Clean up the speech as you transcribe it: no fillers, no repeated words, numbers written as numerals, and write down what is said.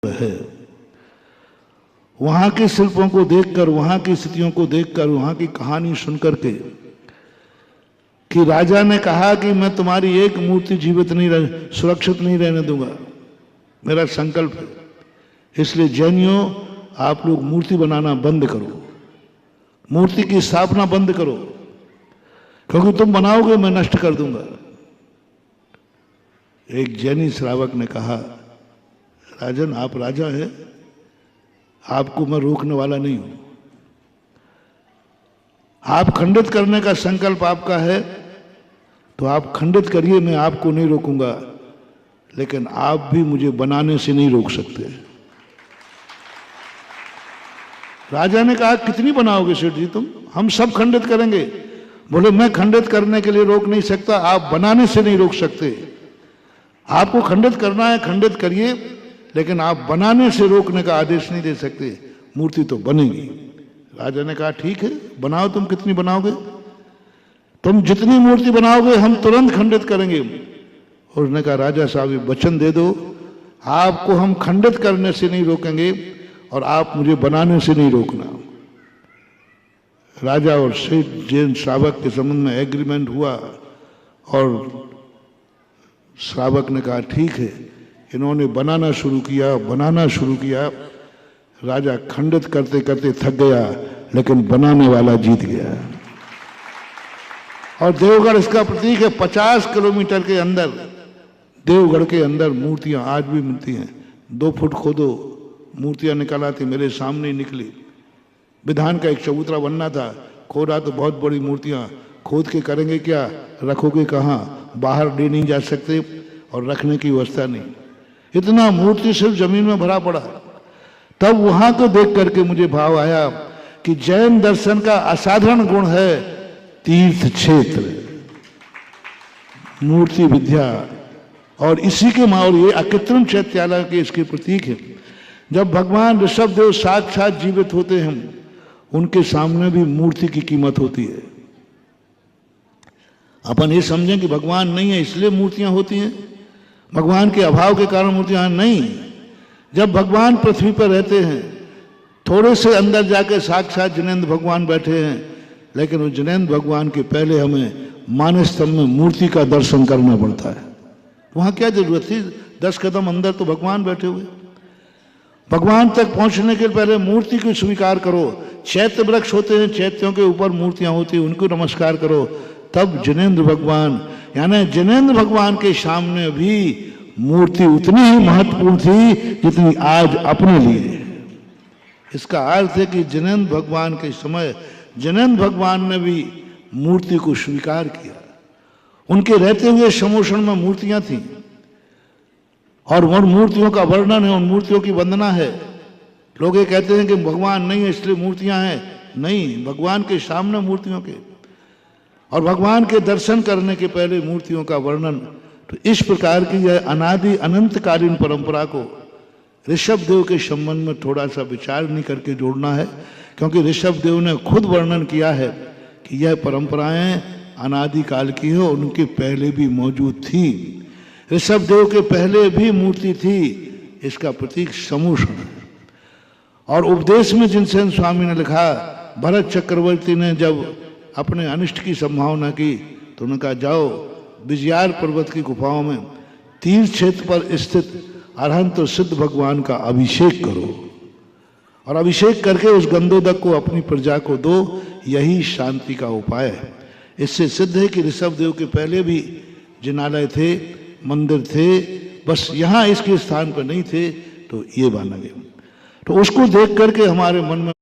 पर है। वहां के शिल्पों को देखकर, वहां की स्थितियों को देखकर, वहां की कहानी सुनकर के कि राजा ने कहा कि मैं तुम्हारी एक मूर्ति जीवित नहीं सुरक्षित नहीं रहने दूंगा, मेरा संकल्प है। इसलिए जैनियों, आप लोग मूर्ति बनाना बंद करो, मूर्ति की स्थापना बंद करो, क्योंकि तुम बनाओगे मैं नष्ट कर दूंगा। एक जैनी श्रावक ने कहा, राजन आप राजा हैं, आपको मैं रोकने वाला नहीं हूं। आप खंडित करने का संकल्प आपका है तो आप खंडित करिए, मैं आपको नहीं रोकूंगा, लेकिन आप भी मुझे बनाने से नहीं रोक सकते। राजा ने कहा कितनी बनाओगे सेठ जी तुम, हम सब खंडित करेंगे। बोले मैं खंडित करने के लिए रोक नहीं सकता, आप बनाने से नहीं रोक सकते। आपको खंडित करना है खंडित करिए, लेकिन आप बनाने से रोकने का आदेश नहीं दे सकते। मूर्ति तो बनेगी। राजा ने कहा ठीक है बनाओ, तुम कितनी बनाओगे, तुम जितनी मूर्ति बनाओगे हम तुरंत खंडित करेंगे। और उसने कहा राजा साहब ये वचन दे दो, आपको हम खंडित करने से नहीं रोकेंगे और आप मुझे बनाने से नहीं रोकना। राजा और सेठ जैन श्रावक के संबंध में एग्रीमेंट हुआ और श्रावक ने कहा ठीक है। इन्होंने बनाना शुरू किया। राजा खंडित करते करते थक गया, लेकिन बनाने वाला जीत गया। और देवगढ़ इसका प्रतीक है। 50 किलोमीटर के अंदर, देवगढ़ के अंदर मूर्तियां आज भी मिलती हैं। 2 फुट खोदो, मूर्तियां निकल आती, मेरे सामने ही निकली। विधान का एक चबूतरा बनना था, खोदा तो बहुत बड़ी मूर्तियां, खोद के करेंगे क्या, रखोगे कहाँ, बाहर ले नहीं जा सकते और रखने की व्यवस्था नहीं। इतना मूर्ति सिर्फ जमीन में भरा पड़ा। तब वहां को देख करके मुझे भाव आया कि जैन दर्शन का असाधारण गुण है तीर्थ क्षेत्र, मूर्ति विद्या, और इसी के और ये अकृत्रिम चैत्यालय के इसके प्रतीक है। जब भगवान ऋषभ देव साक्षात जीवित होते हैं, उनके सामने भी मूर्ति की कीमत होती है। अपन ये समझें कि भगवान नहीं है इसलिए मूर्तियां होती हैं, भगवान के अभाव के कारण मूर्तियां नहीं। जब भगवान पृथ्वी पर रहते हैं, थोड़े से अंदर जाके साक्षात जिनेंद्र भगवान बैठे हैं, लेकिन उस जिनेंद्र भगवान के पहले हमें मानस स्तंभ में मूर्ति का दर्शन करना पड़ता है। वहां क्या जरूरत थी, 10 कदम अंदर तो भगवान बैठे हुए। भगवान तक पहुंचने के पहले मूर्ति को स्वीकार करो। चैत्य वृक्ष होते हैं, चैत्यों के ऊपर मूर्तियां होती हैं, उनको नमस्कार करो। तब जिनेंद्र भगवान, यानी जिनेंद्र भगवान के सामने भी मूर्ति उतनी ही महत्वपूर्ण थी जितनी आज अपने लिए। इसका अर्थ है कि जिनेंद्र भगवान के समय जिनेंद्र भगवान ने भी मूर्ति को स्वीकार किया। उनके रहते हुए समोषण में मूर्तियां थीं और उन मूर्तियों का वर्णन है, उन मूर्तियों की वंदना है। लोग ये कहते हैं कि भगवान नहीं है इसलिए मूर्तियां हैं, नहीं, भगवान के सामने मूर्तियों के, और भगवान के दर्शन करने के पहले मूर्तियों का वर्णन। तो इस प्रकार की यह अनादि अनंतकालीन परंपरा को ऋषभ देव के संबंध में थोड़ा सा विचार नहीं करके जोड़ना है, क्योंकि ऋषभ देव ने खुद वर्णन किया है कि यह परंपराएं अनादिकाल की है, उनके पहले भी मौजूद थी। ऋषभ देव के पहले भी मूर्ति थी, इसका प्रतीक समूषण है। और उपदेश में जिनसेन स्वामी ने लिखा, भरत चक्रवर्ती ने जब अपने अनिष्ट की संभावना की तो उन्होंने कहा जाओ विजयार पर्वत की गुफाओं में तीर्थ क्षेत्र पर स्थित अरहंत सिद्ध भगवान का अभिषेक करो, और अभिषेक करके उस गंधोदक को अपनी प्रजा को दो, यही शांति का उपाय है। इससे सिद्ध है कि ऋषभ देव के पहले भी जिनालय थे, मंदिर थे, बस यहाँ इसके स्थान पर नहीं थे, तो ये माना गया। तो उसको देख करके हमारे मन में